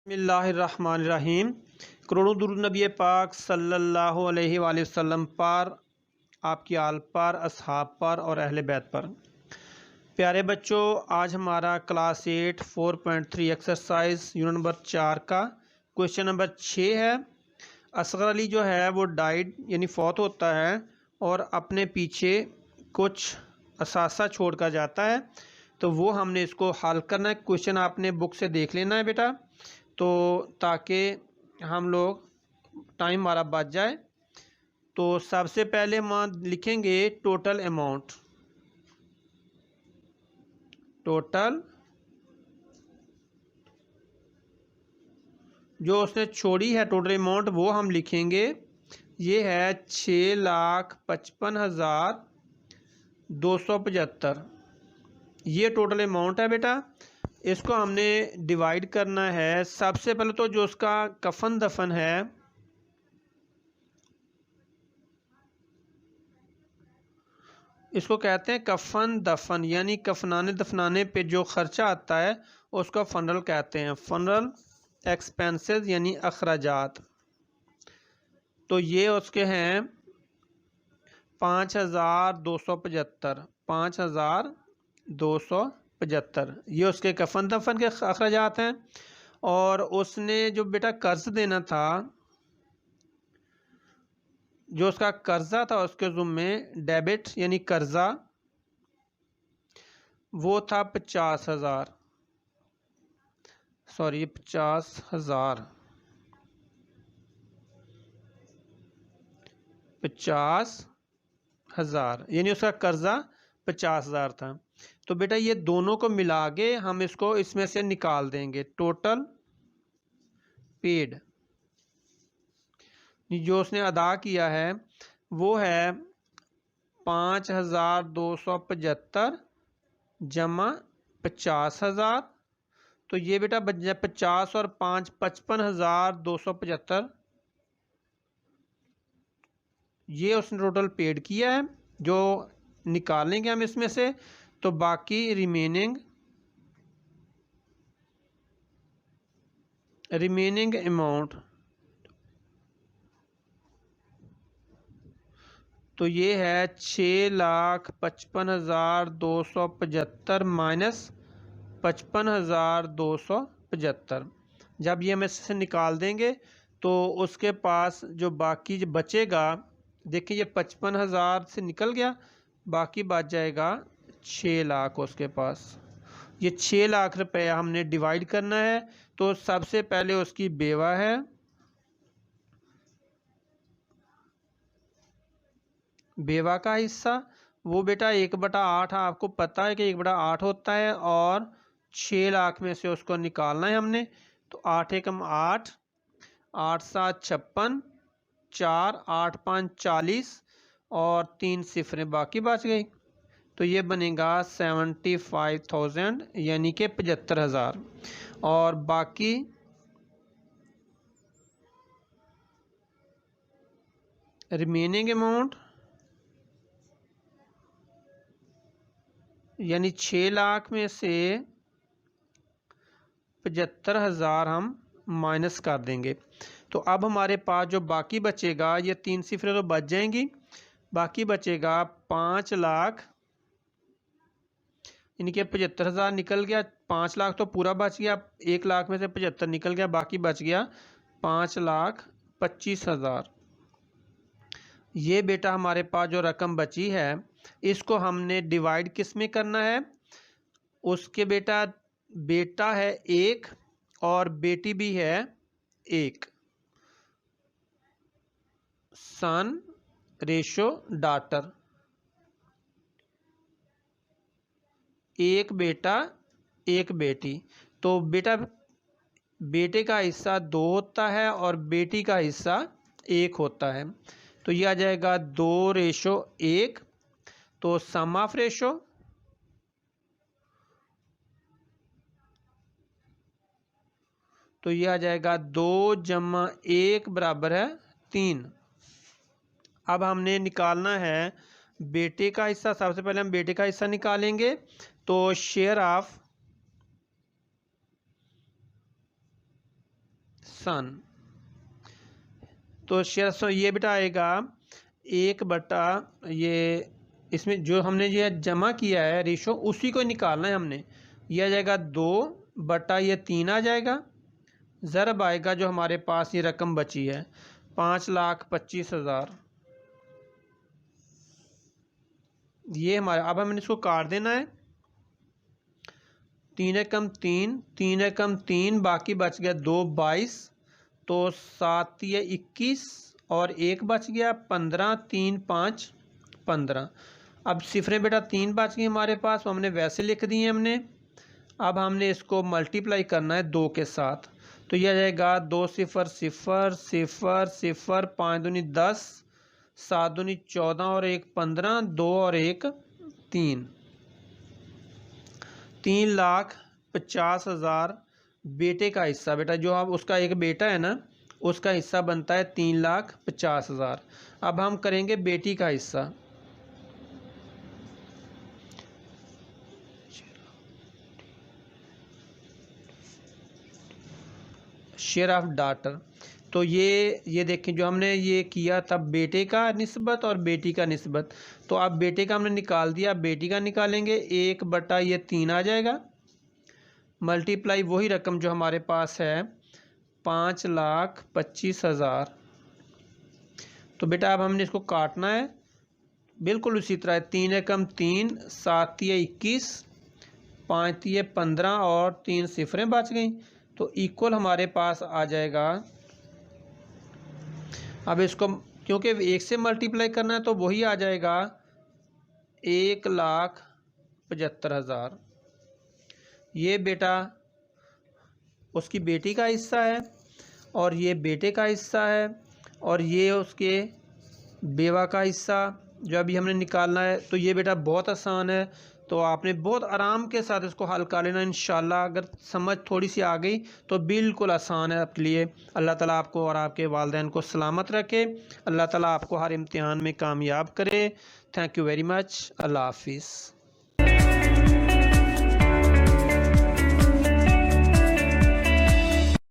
बिस्मिल्लाहिर्रहमानिर्रहीम। करोड़ों दुरूद नबी पाक सल्लल्लाहु अलैहि वसल्लम पर, आपकी आल पर, असहाब पर और अहले बैत पर। प्यारे बच्चों, आज हमारा क्लास 8 4.3 एक्सरसाइज यूनिट नंबर 4 का क्वेश्चन नंबर 6 है। असगर अली जो है वो डाइड यानी फौत होता है और अपने पीछे कुछ असासा छोड़ कर जाता है, तो वो हमने इसको हल करना है। क्वेश्चन आपने बुक से देख लेना है बेटा, तो ताकि हम लोग टाइम हमारा बच जाए। तो सबसे पहले हम लिखेंगे टोटल अमाउंट। टोटल जो उसने छोड़ी है टोटल अमाउंट वो हम लिखेंगे, ये है 6,55,275। ये टोटल अमाउंट है बेटा। इसको हमने डिवाइड करना है। सबसे पहले तो जो उसका कफन दफन है, इसको कहते हैं कफन दफन, यानी कफनाने दफनाने पे जो खर्चा आता है उसको फनरल कहते हैं। फनरल एक्सपेंसेस यानी अखराजात। तो ये उसके हैं 5,275। 5,275 ये उसके कफन दफन के अखराजात हैं। और उसने जो बेटा कर्ज देना था, जो उसका कर्जा था उसके ज़ुम्मे डेबिट यानी कर्जा, वो था 50,000। सॉरी 50,000। 50,000 यानी उसका कर्जा 50,000 था। तो बेटा ये दोनों को मिला के हम इसको इसमें से निकाल देंगे। टोटल पेड जो उसने अदा किया है वो है 5,275 जमा 50,000। तो ये बेटा बच जाए 50 और 5 55,275। ये उसने टोटल पेड किया है, जो निकालेंगे हम इसमें से। तो बाकी रिमेनिंग अमाउंट, तो ये है 6,55,275 माइनस 55,275। जब ये हम इससे निकाल देंगे तो उसके पास जो बाकी जो बचेगा, देखिए ये 55,000 से निकल गया, बाकी बच जाएगा 6 लाख उसके पास। ये 6 लाख रुपया हमने डिवाइड करना है। तो सबसे पहले उसकी बेवा है, बेवा का हिस्सा वो बेटा 1/8, आपको पता है कि 1/8 होता है, और 6 लाख में से उसको निकालना है हमने। तो 8 एकम 8, 8 7 56, 4 8 5 40 और 3 सिफरें बाकी बच गई। तो ये बनेगा 75,000 यानी कि 75,000। और बाकी रिमेनिंग अमाउंट यानी 6 लाख में से 75,000 हम माइनस कर देंगे। तो अब हमारे पास जो बाकी बचेगा, ये 3 सिफरें तो बच जाएंगी, बाकी बचेगा 5 लाख, इनके 75,000 निकल गया। 5 लाख तो पूरा बच गया, 1 लाख में से 75 निकल गया, बाकी बच गया 5,25,000। ये बेटा हमारे पास जो रकम बची है, इसको हमने डिवाइड किस में करना है। उसके बेटा बेटा है 1 और बेटी भी है 1। सन रेशो डॉटर, 1 बेटा 1 बेटी। तो बेटा बेटे का हिस्सा 2 होता है और बेटी का हिस्सा 1 होता है। तो यह आ जाएगा 2:1। तो सम ऑफ रेशो, तो यह आ जाएगा 2 जमा 1 बराबर है 3। अब हमने निकालना है बेटे का हिस्सा। सबसे पहले हम बेटे का हिस्सा निकालेंगे। तो शेयर ऑफ सन। तो शेयर ये बेटा आएगा 1/, ये इसमें जो हमने ये जमा किया है रेशो उसी को निकालना है हमने। ये आ जाएगा 2/3 आ जाएगा, ज़रब आएगा जो हमारे पास ये रकम बची है 5,25,000। ये हमारा, अब हमने इसको काट देना है। 3 एकम 3, 3 एकम 3, बाकी बच गया 2 22, तो 7 या 21 और 1 बच गया 15, 3 5 15। अब सिफरें बेटा 3 बच गई हमारे पास, तो हमने वैसे लिख दिए हमने। अब हमने इसको मल्टीप्लाई करना है 2 के साथ, तो यह आ जाएगा 2 0 0 0 0, 5 दूनी 10, 7 दूनी 14 और 1 15, 2 और 1 3, 3,50,000 बेटे का हिस्सा। बेटा जो अब उसका एक बेटा है ना, उसका हिस्सा बनता है 3,50,000। अब हम करेंगे बेटी का हिस्सा। शेयर ऑफ डाटर, तो ये देखें जो हमने ये किया था बेटे का निस्बत और बेटी का निस्बत, तो अब बेटे का हमने निकाल दिया, बेटी का निकालेंगे 1/3 आ जाएगा, मल्टीप्लाई वही रकम जो हमारे पास है 5,25,000। तो बेटा अब हमने इसको काटना है बिल्कुल उसी तरह, 3 एकम 3, 7 या 21, 5 या 15 और 3 सिफरें बच गई, तो इक्वल हमारे पास आ जाएगा। अब इसको क्योंकि 1 से मल्टीप्लाई करना है तो वही आ जाएगा 1,75,000। ये बेटा उसकी बेटी का हिस्सा है और ये बेटे का हिस्सा है और ये उसके बेवा का हिस्सा जो अभी हमने निकालना है। तो ये बेटा बहुत आसान है, तो आपने बहुत आराम के साथ इसको हल कर लेना इंशाल्लाह। अगर समझ थोड़ी सी आ गई तो बिल्कुल आसान है आपके लिए। अल्लाह ताला आपको और आपके वालिदैन को सलामत रखे, अल्लाह ताला आपको हर इम्तिहान में कामयाब करे। Thank you very much. अल्लाह हाफिज़।